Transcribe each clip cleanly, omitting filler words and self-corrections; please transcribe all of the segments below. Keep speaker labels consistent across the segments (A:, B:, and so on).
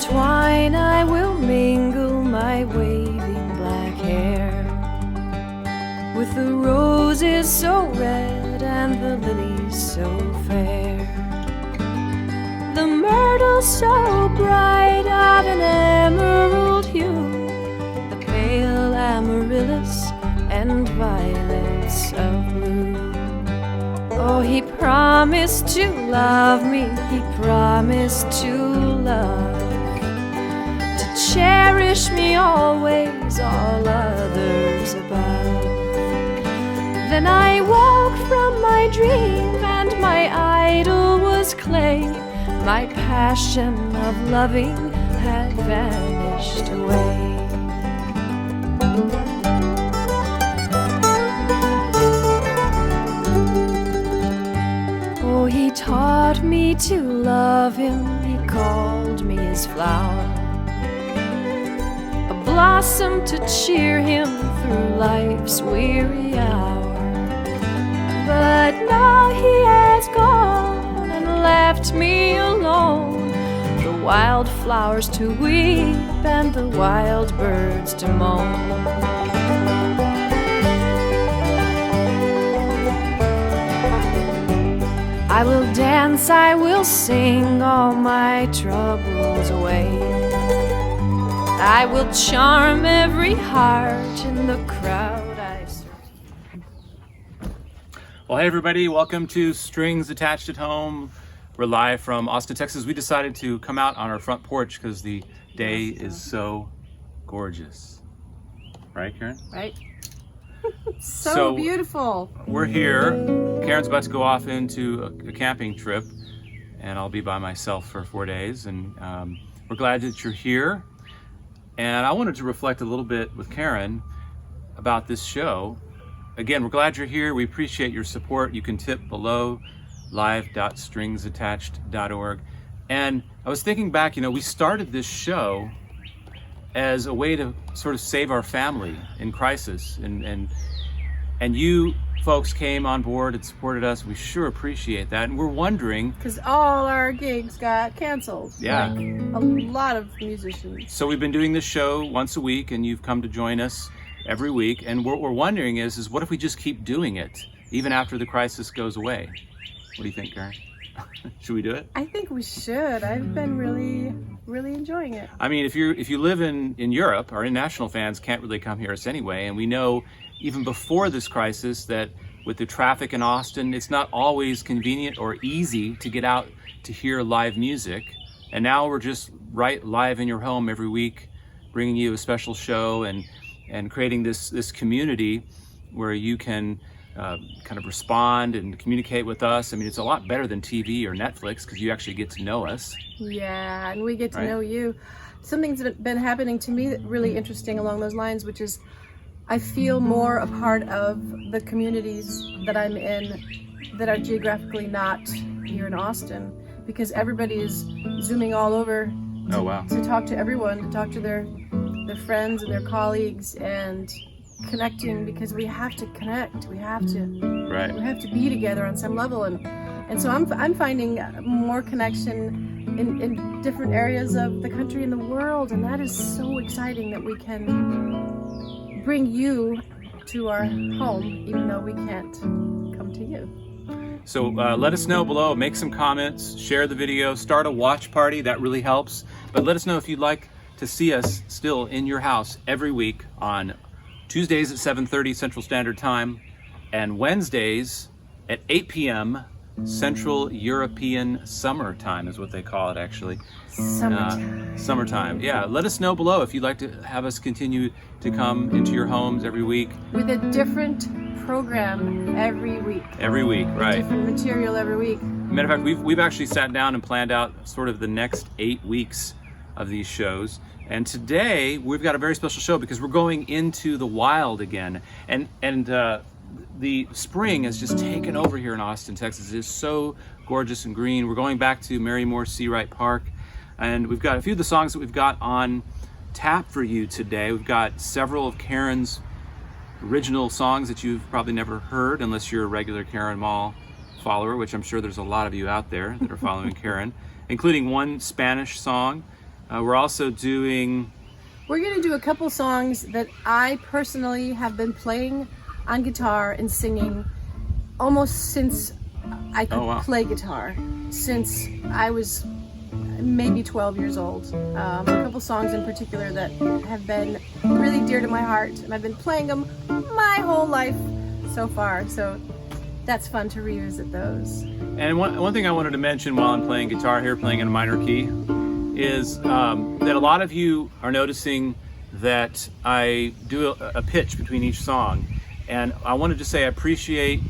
A: twine I will mingle my waving black hair with the roses so red and the lilies so fair, the myrtle so bright of an emerald hue, the pale amaryllis and violets of blue. Oh, he promised to love me, he promised to love, to cherish me always, all others above. Then I woke from my dream and my idol was clay. My passion of loving had vanished away. Oh, he taught me to love him, he called me his flower, a blossom to cheer him through life's weary hour. But now he has gone and left me alone, the wildflowers to weep and the wild birds to moan. I will dance, I will sing all my troubles away. I will charm every heart in the crowd I serve.
B: Well, hey everybody, welcome to Strings Attached at Home. We're live from Austin, Texas. We decided to come out on our front porch because the day is so gorgeous. Right, Karen?
C: Right. So beautiful.
B: We're here. Karen's about to go off into a camping trip, and I'll be by myself for 4 days. And we're glad that you're here. And I wanted to reflect a little bit with Karen about this show. Again, we're glad you're here. We appreciate your support. You can tip below, live.stringsattached.org. And I was thinking back, we started this show as a way to sort of save our family in crisis. And you folks came on board and supported us. We sure appreciate that. And we're wondering,
C: because all our gigs got canceled.
B: Yeah.
C: Like a lot of musicians.
B: So we've been doing this show once a week, and you've come to join us every week. And what we're wondering is what if we just keep doing it even after the crisis goes away? What do you think, Karen? Should we do it?
C: I think we should. I've been really enjoying it.
B: I mean, if you live in Europe, our international fans can't really come hear us anyway. And we know even before this crisis that with the traffic in Austin, it's not always convenient or easy to get out to hear live music. And now we're just right live in your home every week, bringing you a special show and creating this community where you can kind of respond and communicate with us. I mean, it's a lot better than TV or Netflix because you actually get to know us.
C: Yeah, and we get to know you. Something's been happening to me really interesting along those lines, which is I feel more a part of the communities that I'm in that are geographically not here in Austin, because everybody is zooming all over
B: Oh, wow.
C: to talk to everyone, to talk to their friends and their colleagues, and connecting, because we have to connect. We have to be together on some level, and so I'm finding more connection in different areas of the country and the world, and that is so exciting that we can bring you to our home, even though we can't come to you.
B: So let us know below, make some comments, share the video, start a watch party, that really helps. But let us know if you'd like to see us still in your house every week on Tuesdays at 7:30 Central Standard Time and Wednesdays at 8 p.m. Central European Summer Time is what they call it, actually. Summertime. Yeah, let us know below if you'd like to have us continue to come into your homes every week.
C: With a different program every week.
B: Every week, right.
C: Different material every week.
B: Matter of fact, we've actually sat down and planned out sort of the next 8 weeks of these shows. And today we've got a very special show because we're going into the wild again. And the spring has just taken over here in Austin, Texas. It is so gorgeous and green. We're going back to Mary Moore Seawright Park, and we've got a few of the songs that we've got on tap for you today. We've got several of Karen's original songs that you've probably never heard unless you're a regular Karen Mall follower, which I'm sure there's a lot of you out there that are following Karen, including one Spanish song We're also doing...
C: We're going to do a couple songs that I personally have been playing on guitar and singing almost since I could play guitar, since I was maybe 12 years old. A couple songs in particular that have been really dear to my heart, and I've been playing them my whole life so far, so that's fun to revisit those.
B: And one thing I wanted to mention while I'm playing guitar here, playing in a minor key, is that a lot of you are noticing that I do a pitch between each song. And I wanted to say I appreciate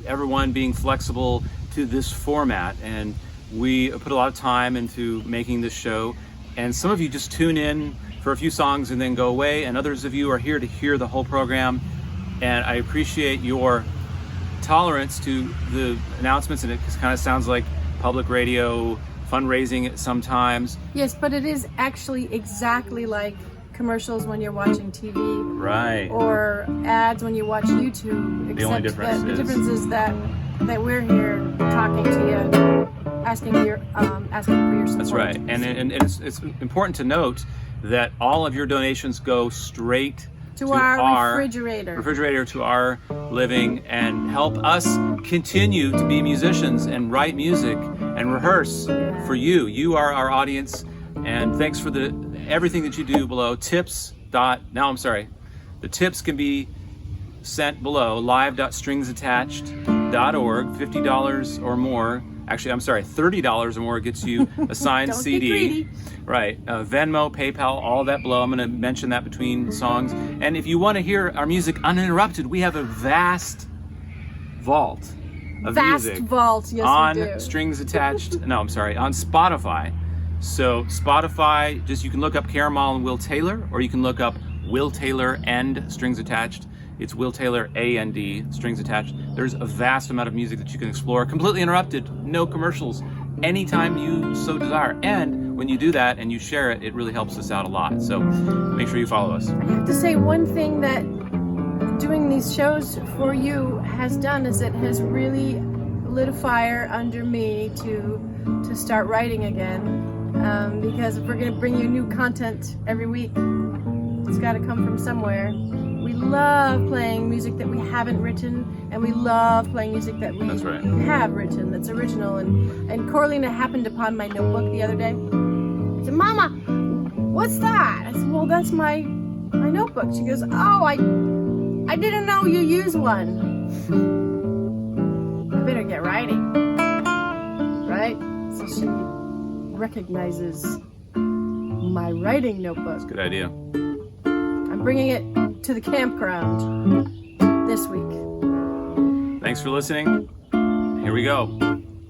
B: everyone being flexible to this format. And we put a lot of time into making this show. And some of you just tune in for a few songs and then go away. And others of you are here to hear the whole program. And I appreciate your tolerance to the announcements. And it kind of sounds like public radio fundraising sometimes.
C: Yes, but it is actually exactly like commercials when you're watching TV,
B: right? Or
C: ads when you watch YouTube.
B: The only difference
C: is that we're here talking to you, asking for your support.
B: That's right, and it's important to note that all of your donations go straight
C: to our refrigerator,
B: to our living, and help us continue to be musicians and write music and rehearse for you. You are our audience, and thanks for everything that you do below. The tips can be sent below live.stringsattached.org. $50 or more. Actually, I'm sorry, $30 or more gets you a signed
C: Don't
B: CD.
C: Get greedy.
B: Right. Venmo, PayPal, all that below. I'm going to mention that between songs. And if you want to hear our music uninterrupted, we have a vast vault of music.
C: Vault, yes,
B: on
C: we do.
B: Strings Attached. No, I'm sorry, on Spotify. So Spotify, you can look up Caramal and Will Taylor, or you can look up Will Taylor and Strings Attached. It's Will Taylor and Strings Attached. There's a vast amount of music that you can explore, completely interrupted, no commercials, anytime you so desire. And when you do that and you share it, it really helps us out a lot. So make sure you follow us.
C: I have to say, one thing that doing these shows for you has done is it has really lit a fire under me to start writing again. Because if we're going to bring you new content every week, it's got to come from somewhere. We love playing music that we haven't written, and we love playing music that we have written, that's original. And Corlina happened upon my notebook the other day. I said, "Mama, what's that?" I said, "Well, that's my notebook." She goes, "Oh, I didn't know you use one." I better get writing, right? So she recognizes my writing notebook.
B: That's a good idea.
C: I'm bringing it to the campground this week.
B: Thanks for listening. Here we go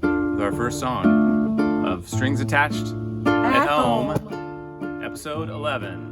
B: with our first song of Strings Attached at Home, episode 11.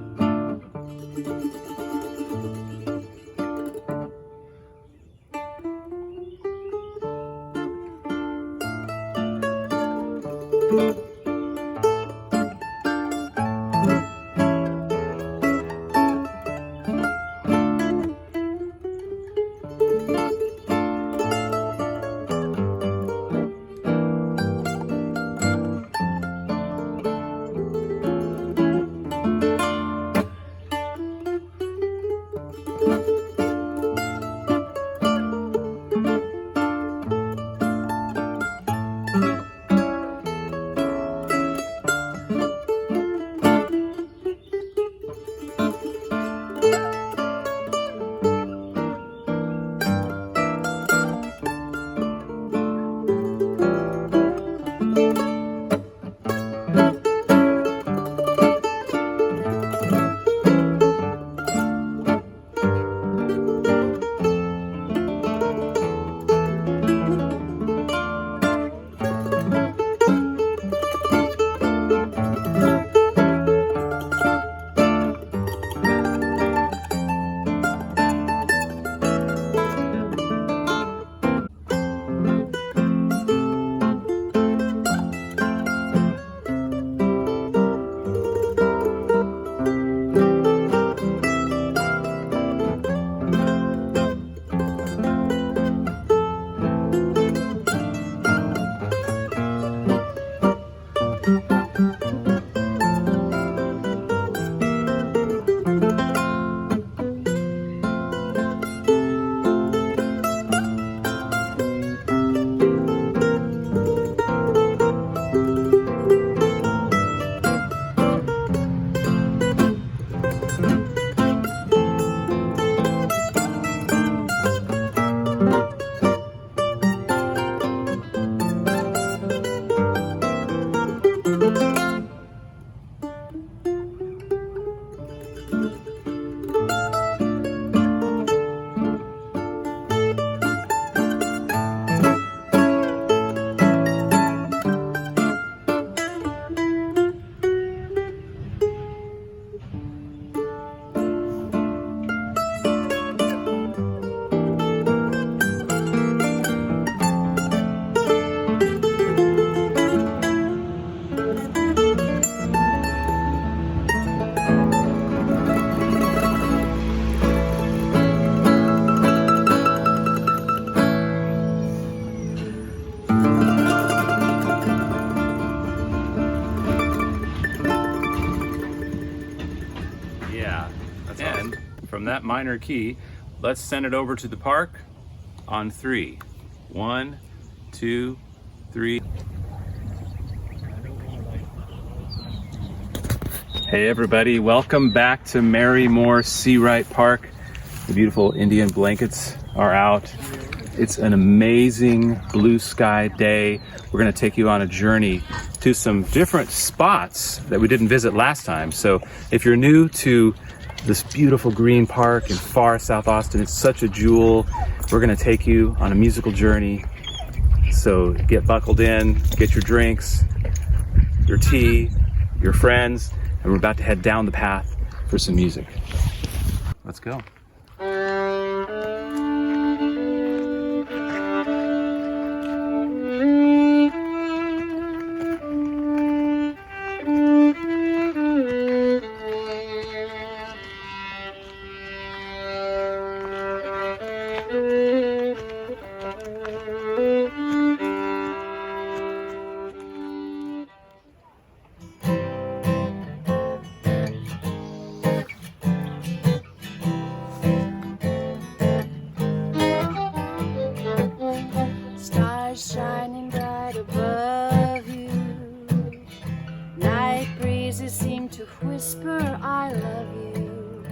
B: from that minor key. Let's send it over to the park on 3. 1, 2, 3. Hey everybody, welcome back to Mary Moore Seawright Park. The beautiful Indian blankets are out. It's an amazing blue sky day. We're gonna take you on a journey to some different spots that we didn't visit last time. So if you're new to this beautiful green park in far South Austin, it's such a jewel. We're gonna take you on a musical journey. So get buckled in, get your drinks, your tea, your friends, and we're about to head down the path for some music. Let's go.
A: Shining bright above you, night breezes seem to whisper I love you,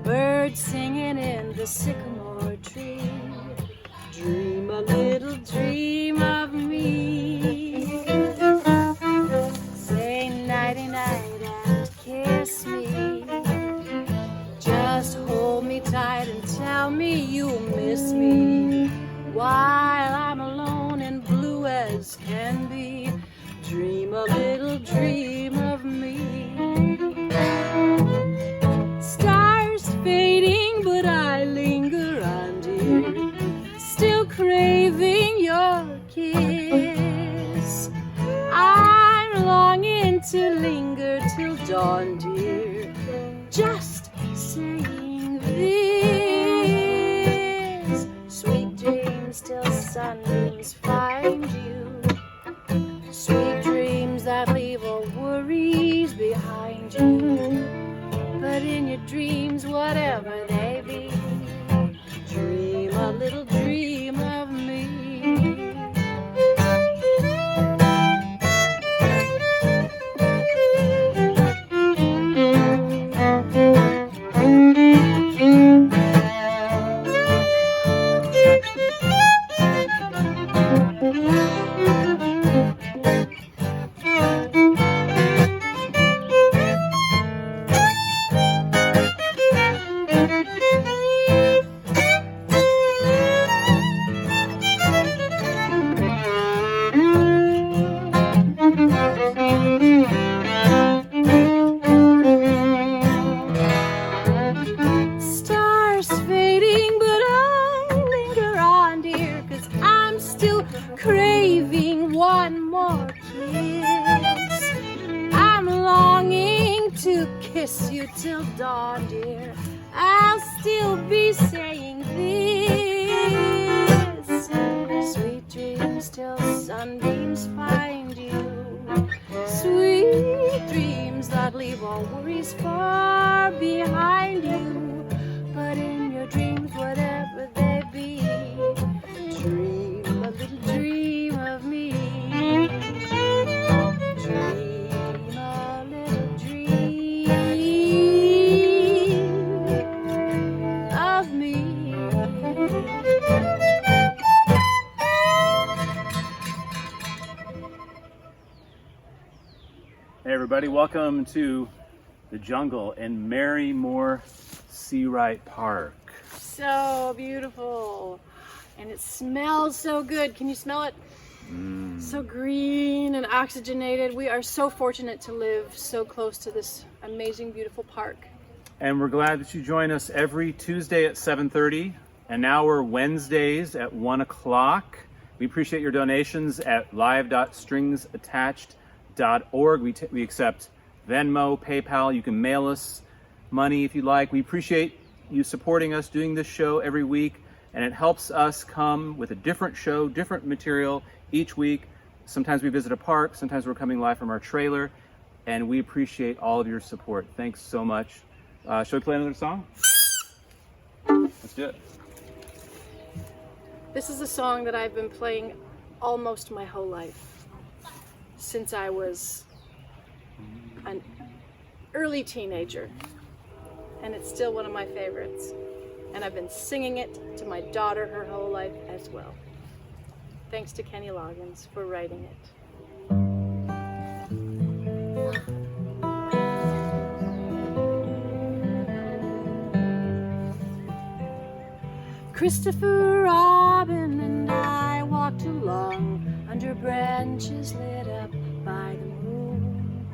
A: birds singing in the sycamore tree, dream a little dream of me, say nighty night and kiss me, just hold me tight and tell me you'll miss me while I'm alone and blue as can be. Dream a little dream of me. Stars fading, but I linger on, dear, still craving your kiss. I'm longing to linger till dawn, dear, just saying this. Sweet dreams till sunbeams find you, sweet dreams that leave all worries behind you, but in your dreams, whatever they be, dream a little dream of me. Stars fading, but I linger on, dear, 'cause I'm still craving one more kiss. I'm longing to kiss you till dawn, dear. I'll still be saying this. Sweet dreams till sunbeams find you, sweet dreams that leave all worries far behind you, but in your dreams, whatever they be, dream a little dream of me. Dream a little dream of me.
B: Hey everybody, welcome to the jungle in Mary Moore Seawright Park.
C: So beautiful, and it smells so good. Can you smell it? So green and oxygenated. We are so fortunate to live so close to this amazing, beautiful park.
B: And we're glad that you join us every Tuesday at 7:30, and now we're Wednesdays at 1 o'clock. We appreciate your donations at live.stringsattached.org. We accept Venmo, PayPal. You can mail us money if you like. We appreciate you supporting us doing this show every week, and it helps us come with a different show, different material each week. Sometimes we visit a park, sometimes we're coming live from our trailer, and we appreciate all of your support. Thanks so much. Shall we play another song? Let's do it.
C: This is a song that I've been playing almost my whole life, since I was an early teenager, and it's still one of my favorites. And I've been singing it to my daughter her whole life as well. Thanks to Kenny Loggins for writing it. Christopher Robin and I walked along under branches lit up by the moon,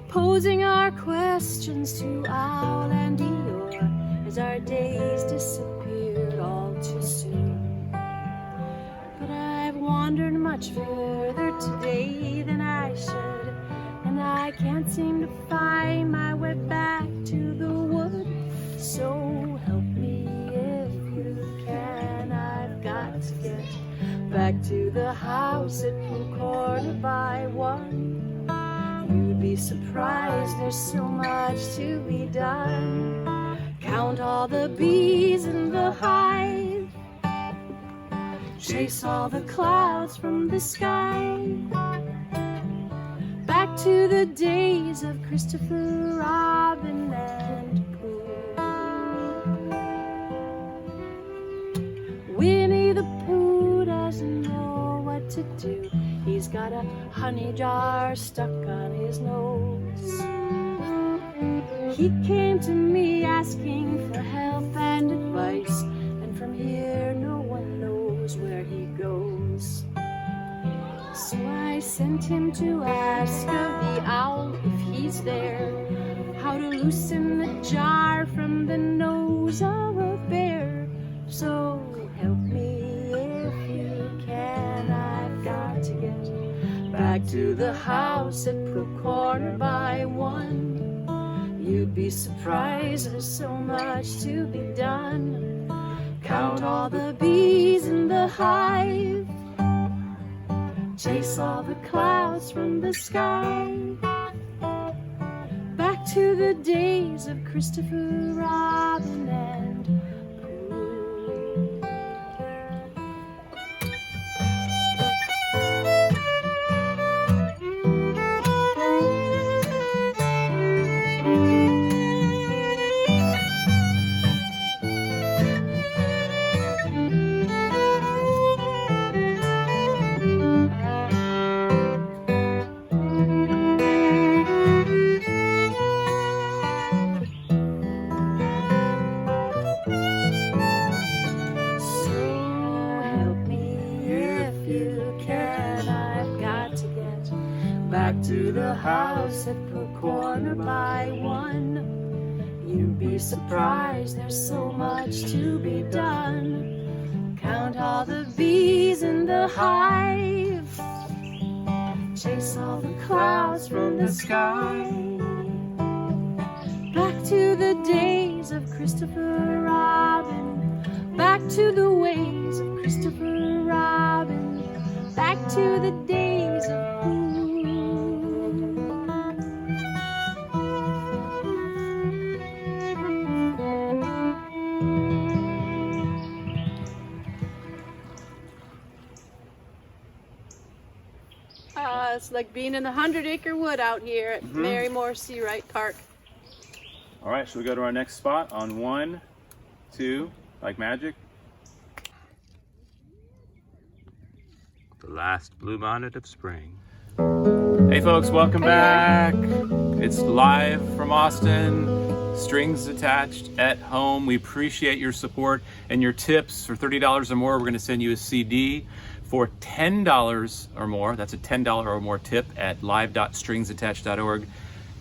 C: posing our questions to Owl and Eeyore as our days disappeared all too soon. But I've wandered much further today than I should, and I can't seem to find my way back to the wood. So help me if you can, I've got to get back to the house at Blue Corner by 1. You'd be surprised, there's so much to be done. Count all the bees in the hive, chase all the clouds from the sky. Back to the days of Christopher Robin and Pooh. Winnie the Pooh doesn't know what to do. He's got a honey jar stuck on his nose. He came to me asking for help and advice, and from here no one knows where he goes. So I sent him to ask of the owl if he's there, how to loosen the jar from the nose of a bear. So help me if you can, I've got to get back to the house at Blue Corner by 1. You'd be surprised, there's so much to be done. Count all the bees in the hive, chase all the clouds from the sky. Back to the days of Christopher Robin and Pooh. Back to the house at Blue Corner by 1. You'd be surprised, there's so much to be done. Count all the bees in the hive, chase all the clouds from the sky. Back to the days of Christopher Robin, back to the ways of Christopher Robin, back to the days of it's like being in the 100-acre wood out here at Mary Moore Seawright Park.
B: All right, should we go to our next spot on 1, 2, like magic? The last bluebonnet of spring. Hey folks, welcome back. It's live from Austin, strings attached at home. We appreciate your support and your tips. For $30 or more, we're gonna send you a CD. For $10 or more, that's a $10 or more tip at live.stringsattached.org,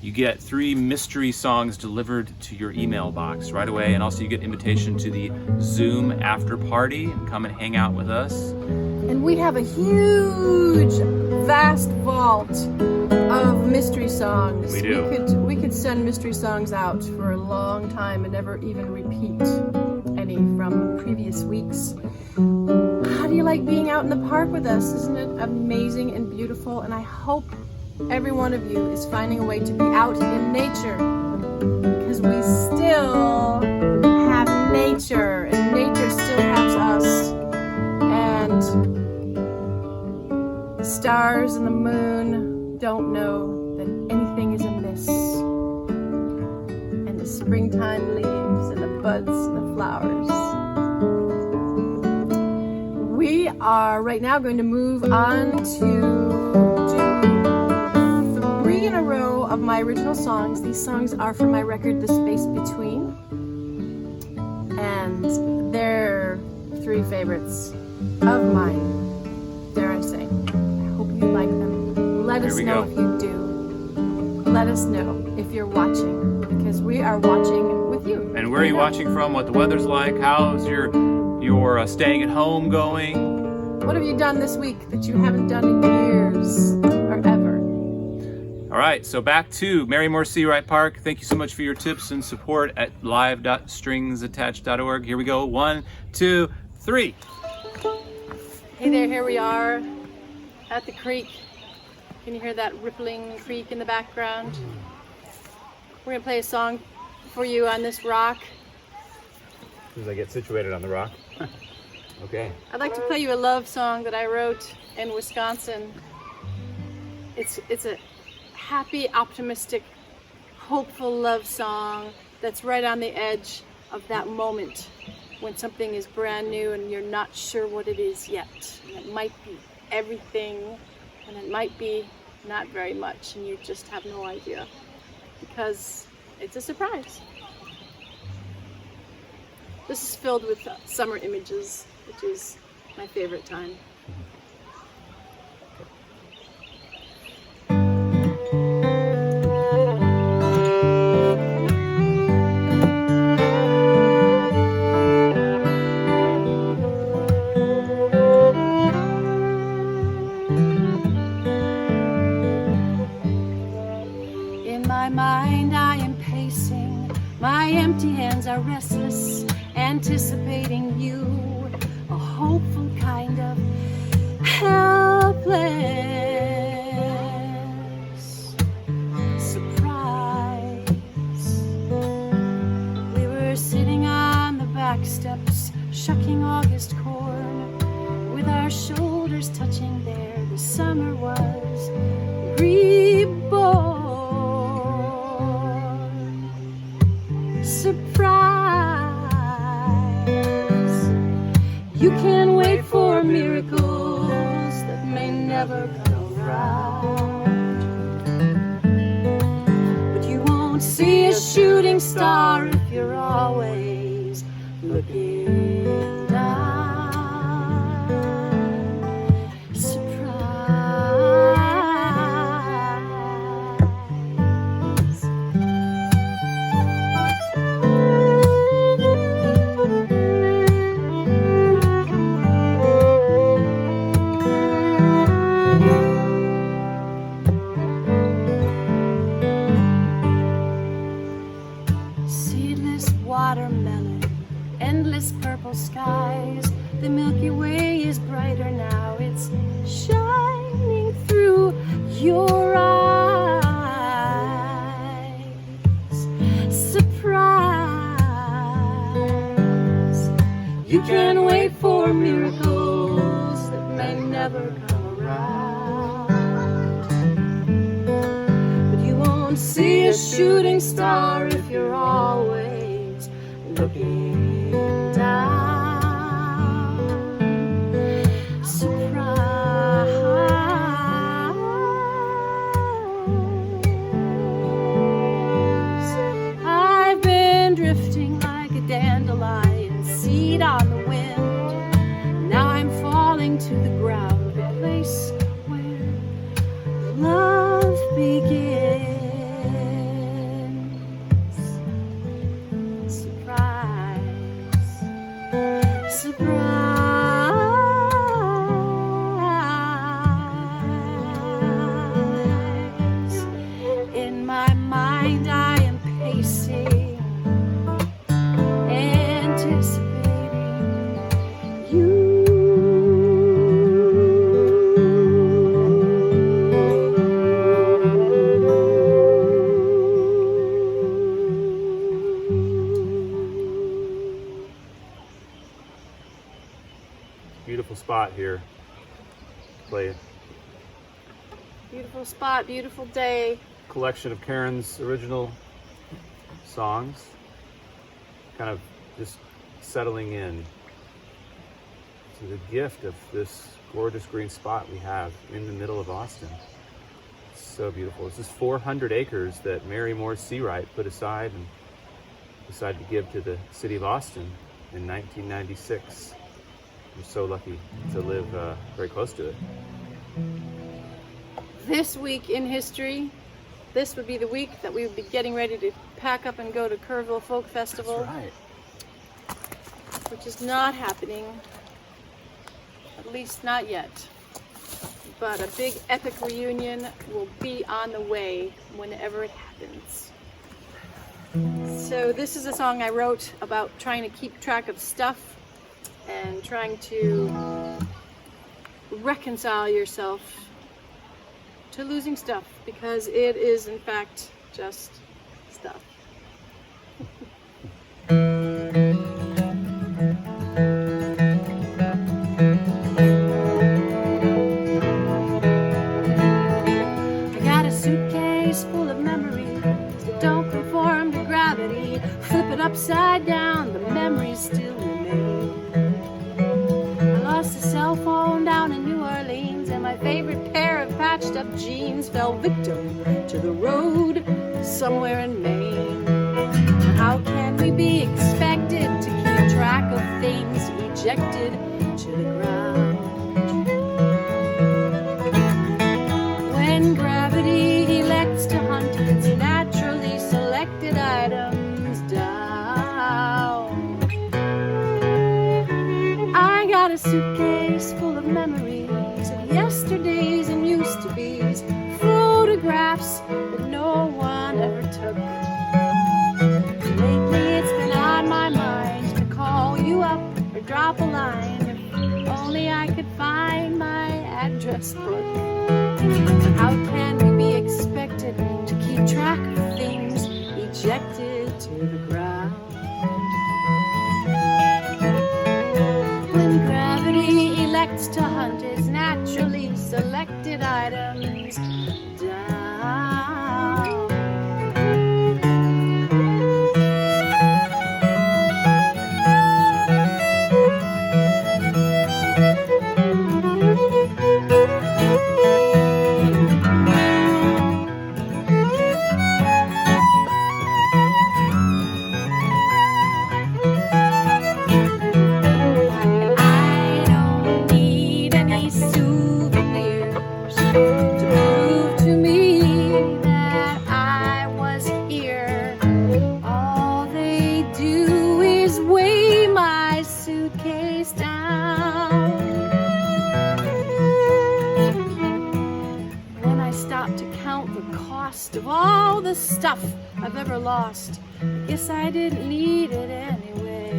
B: you get 3 mystery songs delivered to your email box right away, and also you get invitation to the Zoom after party and come and hang out with us.
C: And we have a huge, vast vault of mystery songs.
B: We do.
C: We could send mystery songs out for a long time and never even repeat any from previous weeks. How do you like being out in the park with us? Isn't it amazing and beautiful? And I hope every one of you is finding a way to be out in nature, because we still have stars and the moon don't know that anything is amiss. And the springtime leaves and the buds and the flowers. We are right now going to move on to do 3 in a row of my original songs. These songs are from my record, The Space Between. And they're 3 favorites of mine, dare I say. I hope you like them. Let us know if you do. Let us know if you're watching, because we are watching with you.
B: And where are you watching from? What the weather's like? How's your staying at home going?
C: What have you done this week that you haven't done in years or ever?
B: All right, so back to Mary Moore Seawright Park. Thank you so much for your tips and support at live.stringsattached.org. Here we go. 1, 2, 3.
C: Hey there, here we are at the creek. Can you hear that rippling creek in the background? We're gonna play a song for you on this rock.
B: As soon as I get situated on the rock. Okay.
C: I'd like to play you a love song that I wrote in Wisconsin. It's a happy, optimistic, hopeful love song that's right on the edge of that moment when something is brand new and you're not sure what it is yet. And it might be everything, and it might be not very much, and you just have no idea because it's a surprise. This is filled with summer images, which is my favorite time. In my mind I am pacing, my empty hands are restless, anticipating you, a hopeful kind of helpless surprise. We were sitting on the back steps, shucking August corn, with our shoulders touching there. The summer was reborn. Surprise. You can wait for miracles that may never come around, but you won't see a shooting star if you're always looking down. Surprise. Seedless watermelon, endless purple skies. The Milky Way is brighter now. It's shining through your eyes. Surprise. You can wait for miracles that may never come around, but you won't see a shooting star if you're always looking down. Surprise. I've been drifting like a dandelion seed on the wind. Now I'm falling to the ground, the place where love begins. Surprise. Surprise. In my mind I am pacing, anticipating you.
B: Beautiful spot here. Play
C: Beautiful spot, beautiful day.
B: Collection of Karen's original songs. Kind of just settling in to the gift of this gorgeous green spot we have in the middle of Austin. It's so beautiful. This is 400 acres that Mary Moore Seawright put aside and decided to give to the city of Austin in 1996. I'm so lucky to live very close to it.
C: This week in history, this would be the week that we would be getting ready to pack up and go to Kerrville Folk Festival.
B: That's right.
C: Which is not happening, at least not yet. But a big epic reunion will be on the way whenever it happens. So this is a song I wrote about trying to keep track of stuff and trying to reconcile yourself to losing stuff, because it is in fact just stuff. I got a suitcase full of memories that don't conform to gravity. Flip it upside down, the memories still remain. I lost a cell phone down in New Orleans, and my favorite pair of patched up jeans fell victim to the road somewhere in Maine. How can we be expected to keep track of things ejected to the ground? When gravity elects to hunt its naturally selected items down. I got a suitcase full of memories of yesterdays and used to be's, photographs that no one ever took. Lately it's been on my mind to call you up or drop a line, if only I could find my address book. How can we be expected to keep track of things ejected to the ground? When gravity elects to hunt its naturally selected items down. Of all the stuff I've ever lost, I guess I didn't need it anyway.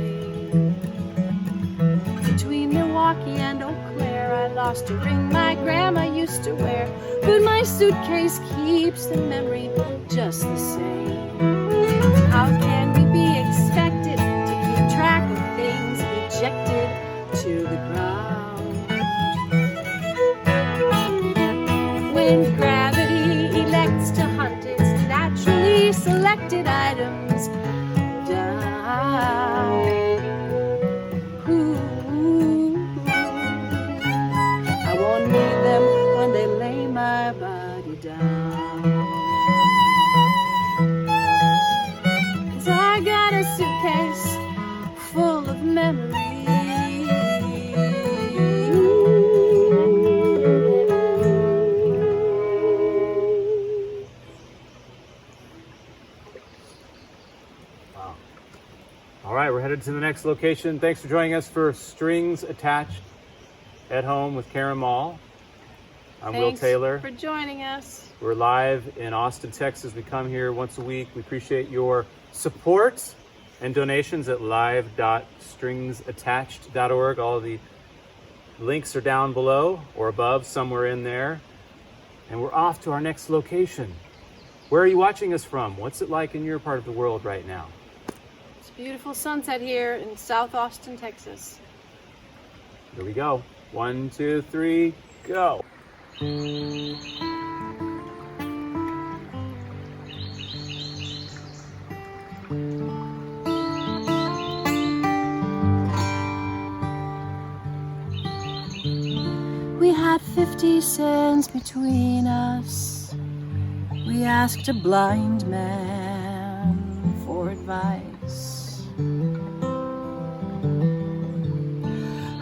C: Between Milwaukee and Eau Claire, I lost a ring my grandma used to wear, but my suitcase keeps the memory just the same. How can we be expected to keep track of things ejected to the ground? When gravity elects to hunt its naturally selected items down. Ooh, I won't need them when they lay my body down. 'Cause I got a suitcase full of memories.
B: All right, we're headed to the next location. Thanks for joining us for Strings Attached at Home with Karen Mall. I'm Will Taylor.
C: Thanks for joining us.
B: We're live in Austin, Texas. We come here once a week. We appreciate your support and donations at live.stringsattached.org. All of the links are down below or above, somewhere in there. And we're off to our next location. Where are you watching us from? What's it like in your part of the world right now?
C: It's a beautiful sunset here in South Austin, Texas.
B: Here we go. 1, 2, 3, go.
C: 50 cents between us. We asked a blind man for advice.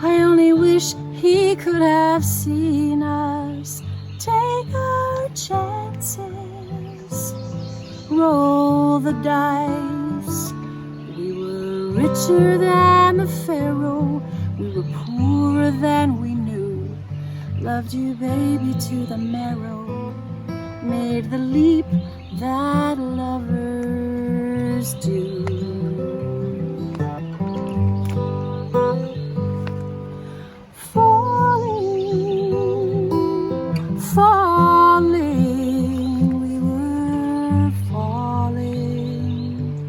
C: I only wish he could have seen us take our chances, roll the dice. We were richer than the Pharaoh, we were poorer than we knew. Loved you, baby, to the marrow, made the leap that lovers do. Falling, we were falling.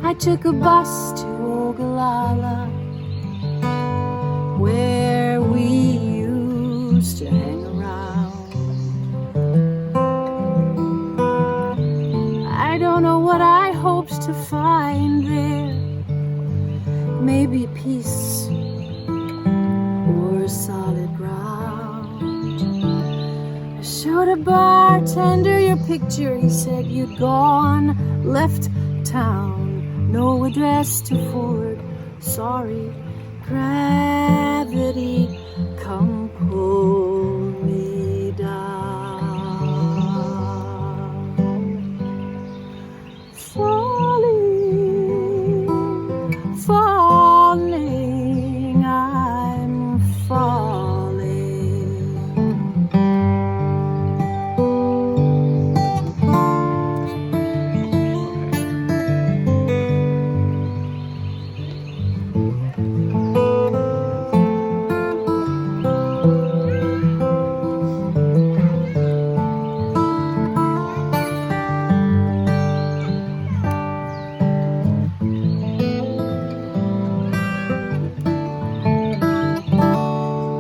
C: I took a bus to Ogallala, where we used to hang around. I don't know what I hoped to find there. Maybe peace or solid ground. I showed a bartender your picture. He said you'd gone, left town, no address to forward. Sorry, gravity, come pull me down. Falling, falling, I'm falling.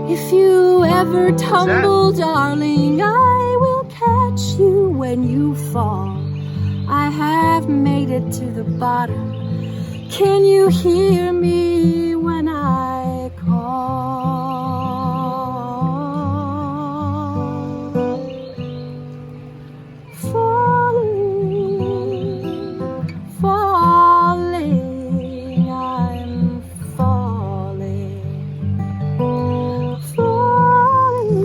C: If you ever tumble, darling, I will catch you when you fall. I have made it to the bottom. Can you hear me when I call? Falling, falling, I'm falling. Falling,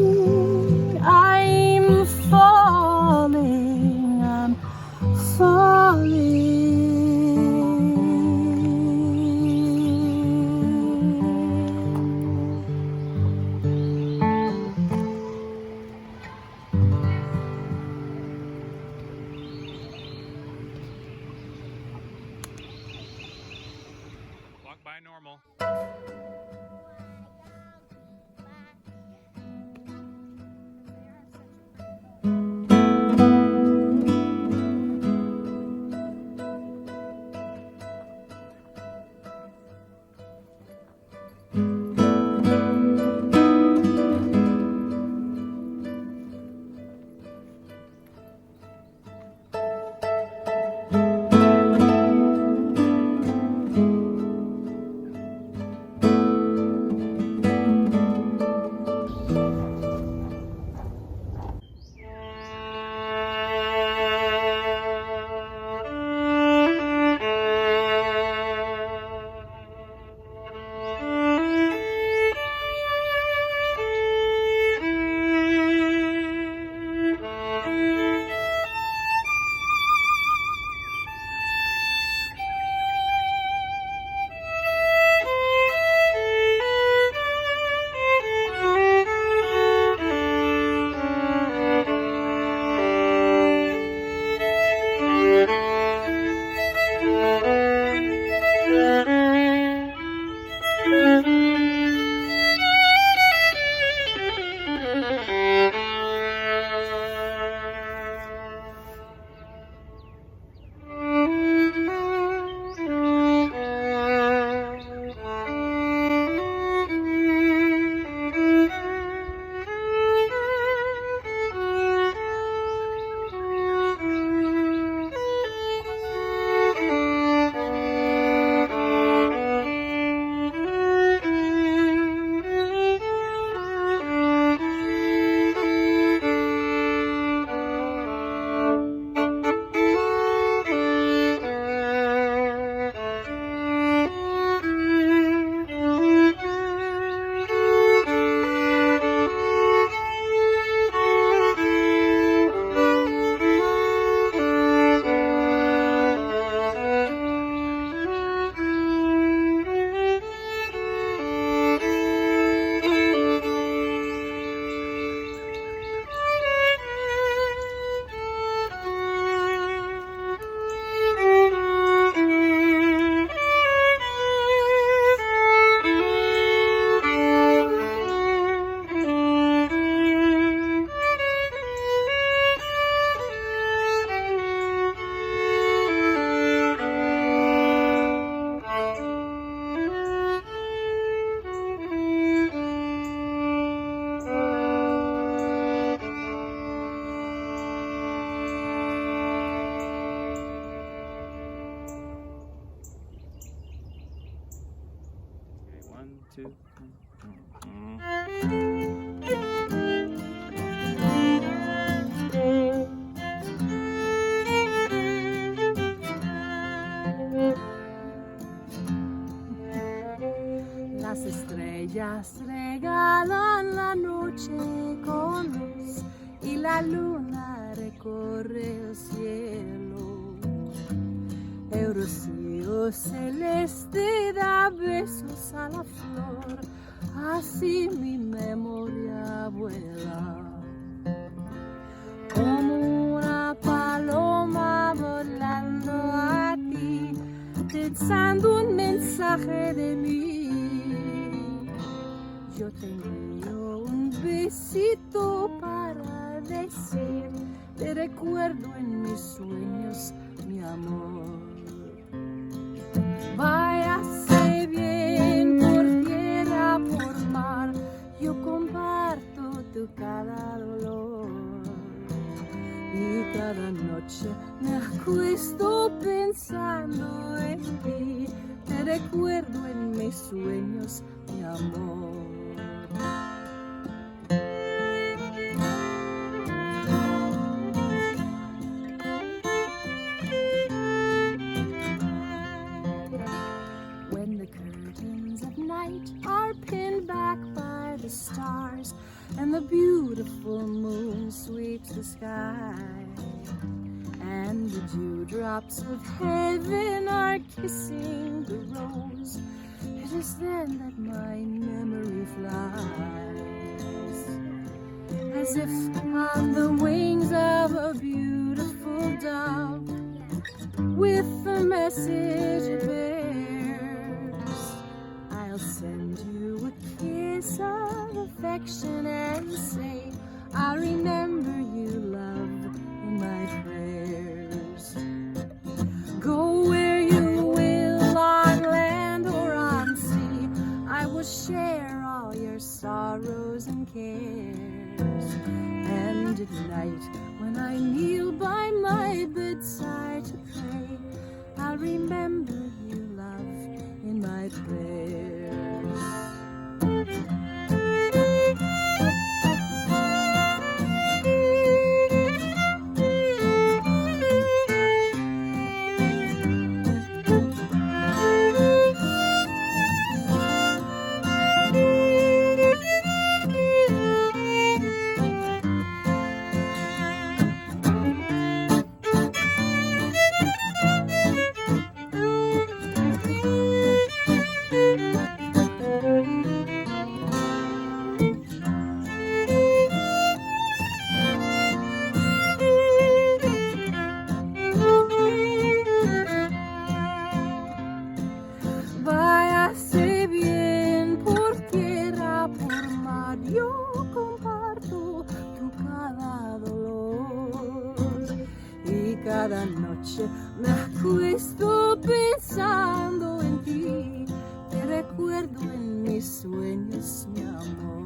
C: I'm falling, I'm falling.
B: 2.
C: Las estrellas regalan la noche con luz y la luna recorre el cielo. El rocío celeste da besos a la flor, así mi memoria vuela. Como una paloma volando a ti, pensando un mensaje de mí. Yo te envío un besito para decir, te recuerdo en mis sueños, mi amor. Váyase bien por tierra, por mar, yo comparto tu cada dolor. Y cada noche me acuesto pensando en ti, te recuerdo en mis sueños, mi amor. When the curtains of night are pinned back by the stars and the beautiful moon sweeps the sky, and the dewdrops of heaven are kissing the rose, it is then that my memory flies, as if on the wings of a beautiful dove, with the message it bears. I'll send you a kiss of affection and say, I remember you, love, in my prayers. Go where you will, on land or on sea, I will share all your sorrows and cares. And at night, when I kneel by my bedside to pray, I'll remember you, love, in my prayers. Cada noche me acuesto pensando en ti, te recuerdo en mis sueños, mi amor.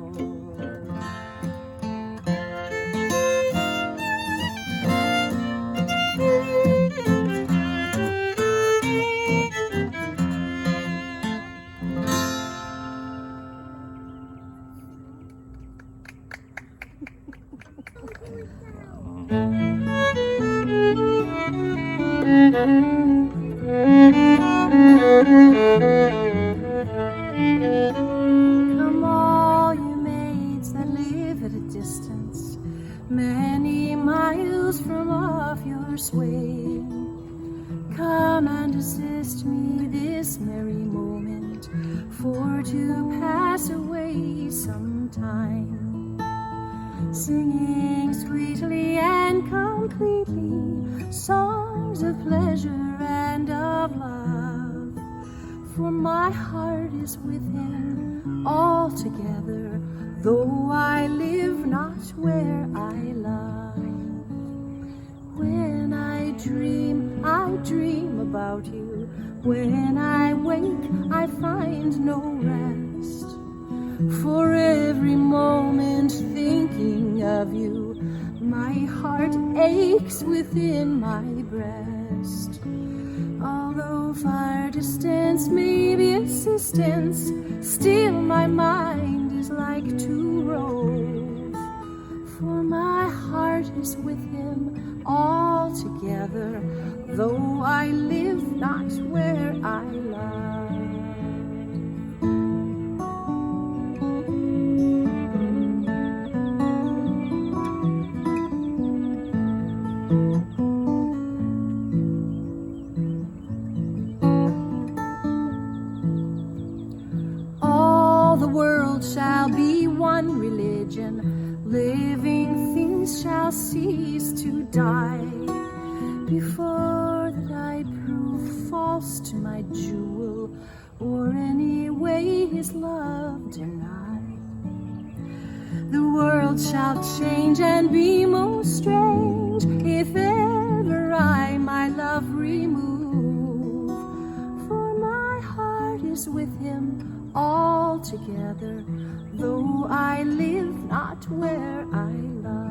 C: Come all you maids that live at a distance, many miles from off your sway, come and assist me this merry moment, for to pass away some time, singing sweetly and completely songs of pleasure and of love, for my heart is with him altogether, though I live not where I lie. When I dream about you. When I wake, I find no rest. For every moment thinking of you, my heart aches within my breast. Although far distance may be assistance, still my mind is like to rove. For my heart is with him altogether, though I live not where I love. All the world shall be one religion, living things shall cease to die, before that I prove false to my jewel, or any way his love deny. The world shall change and be most strange, if ever I my love remove. For my heart is with him altogether, though I live not where I love.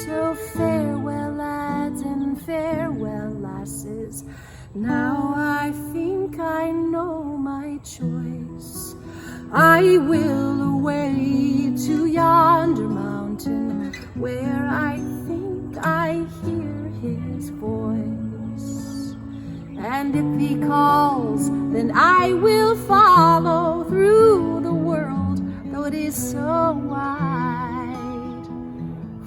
C: So farewell, lads, and farewell, lasses. Now I think I know my choice. I will away to yonder mountain, where I think I hear his voice. And if he calls, then I will follow through the world, though it is so wide.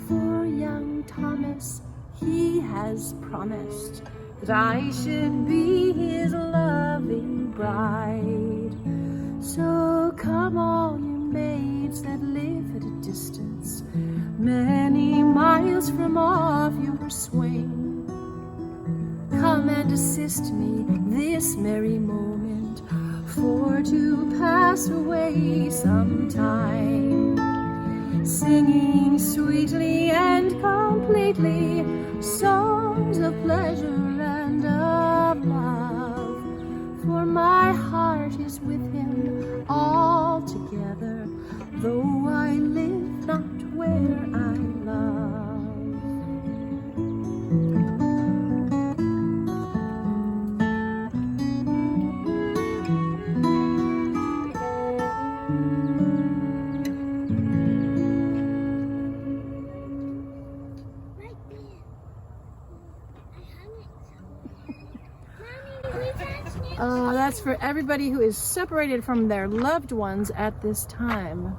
C: For young Thomas, he has promised that I should be his loving bride. So come all you maids that live at a distance, many miles from off your swing. Come and assist me this merry moment, for to pass away some time, singing sweetly and completely songs of pleasure and of love. For my heart is with him altogether, though I live not where I love. That's for everybody who is separated from their loved ones at this time.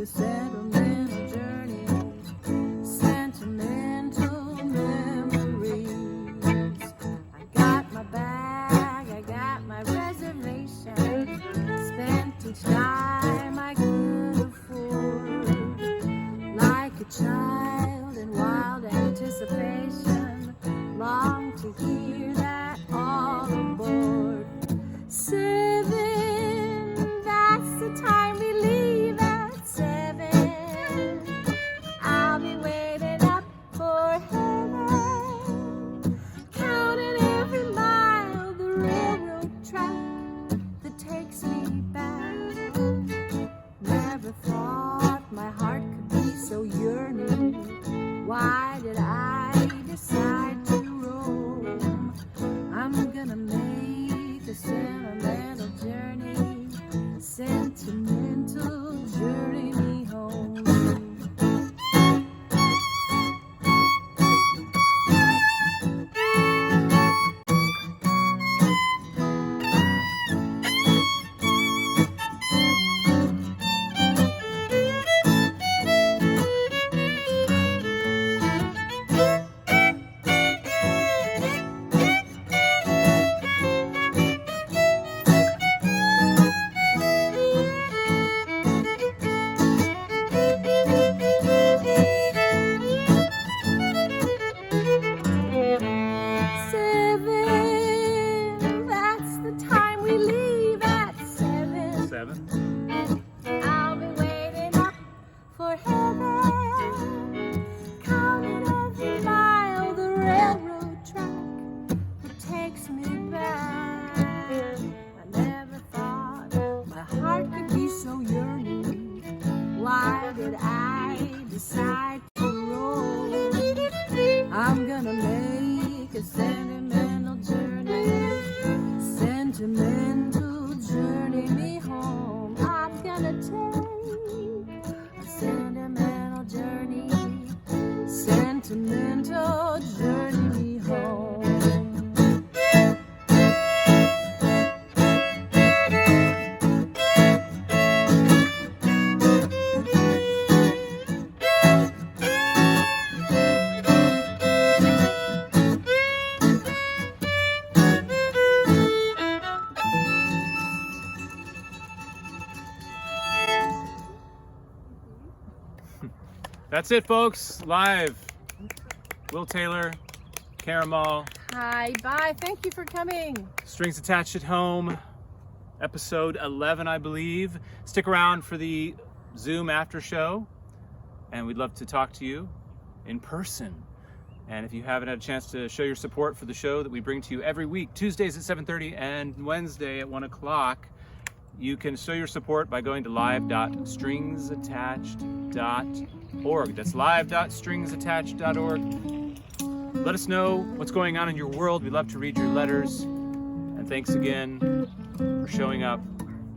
C: Sentimental journey, sentimental memories. I got my bag, I got my reservation, spent each dime I could afford, like a child in wild anticipation, long to hear that all aboard. 7, that's the time we leave at 7. I'll be waiting up for heaven, counting every mile the railroad track that takes me back. Never thought my heart could be so yearning. Why did I decide to roam? gonna make a sentimental journey. Sentimental journey me home. I'm gonna take a sentimental journey. Sentimental journey me home.
B: That's it, folks. Live. Will Taylor, Caramel,
C: Hi, bye. Thank you for coming.
B: Strings Attached at Home, episode 11, I believe. Stick around for the Zoom after show, and we'd love to talk to you in person. And if you haven't had a chance to show your support for the show that we bring to you every week, Tuesdays at 7:30 and Wednesday at 1 o'clock, you can show your support by going to live.stringsattached.org. That's live.stringsattached.org. Let us know what's going on in your world. We'd love to read your letters. And thanks again for showing up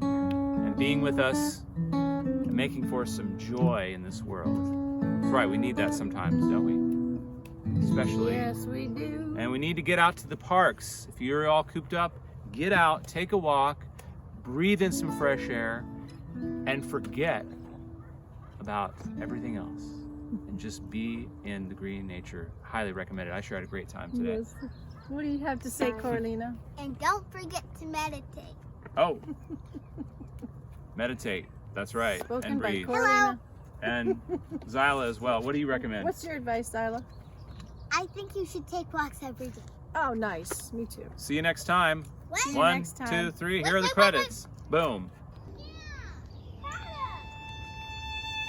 B: and being with us and making for some joy in this world. That's right, we need that sometimes, don't we? Especially.
C: Yes, we do.
B: And we need to get out to the parks. If you're all cooped up, get out, take a walk, breathe in some fresh air, and forget about everything else. And just be in the green nature. Highly recommended. I sure had a great time today.
C: Yes. What do you have to say, Corlina?
D: And don't forget to meditate.
B: Oh, meditate. That's right.
C: Spoken
B: And
C: by
B: breathe.
C: Corlina.
B: And Zyla as well. What do you recommend?
C: What's your advice, Zyla?
D: I think you should take walks every day.
C: Oh, nice. Me too.
B: See you next time.
D: What?
C: See you
B: 1,
C: next time.
B: 2, 3.
D: Wait,
B: Here are the
D: wait, wait, wait.
B: credits. Boom.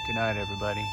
B: Good night, everybody.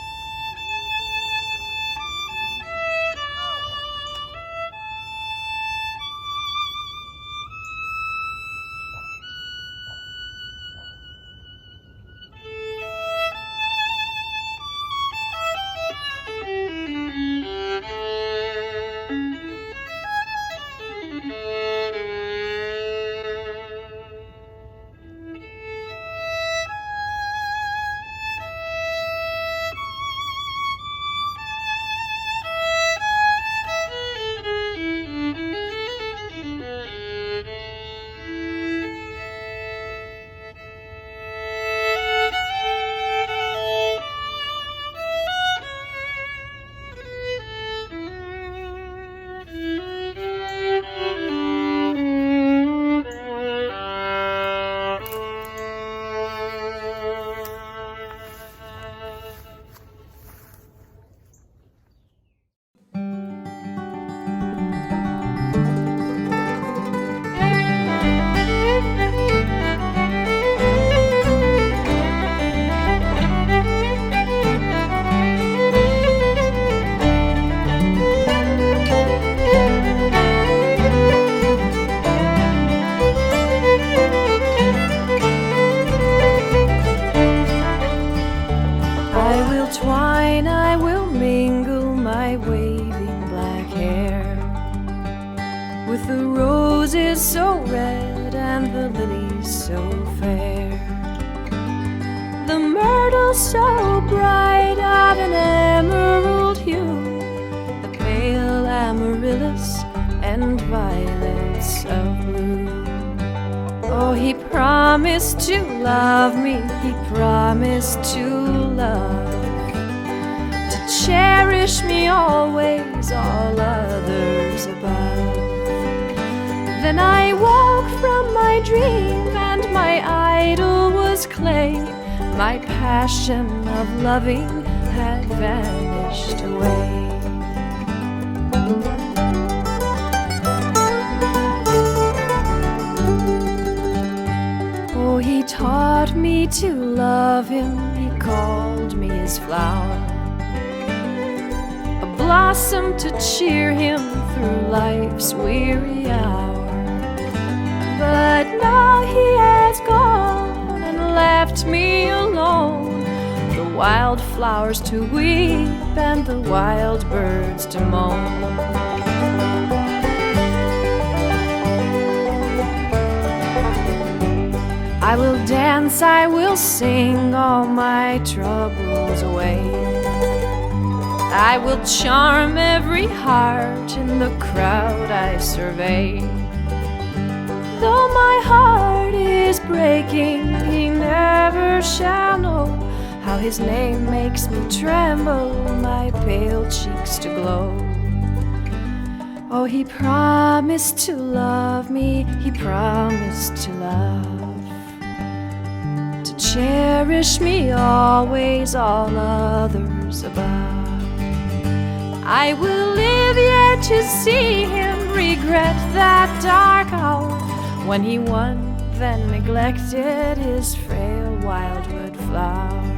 A: with the roses so red and the lilies so fair, the myrtle so bright of an emerald hue, the pale amaryllis and violets of blue. Oh, he promised to love me, he promised to love, to cherish me always, all others above. Then I woke from my dream, and my idol was clay. My passion of loving had vanished away. Oh, he taught me to love him, he called me his flower, a blossom to cheer him through life's weary hour. But now he has gone and left me alone, the wild flowers to weep and the wild birds to moan. dance, I will sing all my troubles away. I will charm every heart in the crowd I survey. Though my heart is breaking, he never shall know how his name makes me tremble, my pale cheeks to glow. Oh, he promised to love me, he promised to love, to cherish me always, all others above. I will live yet to see him regret that dark hour when he won, then neglected his frail wildwood flower.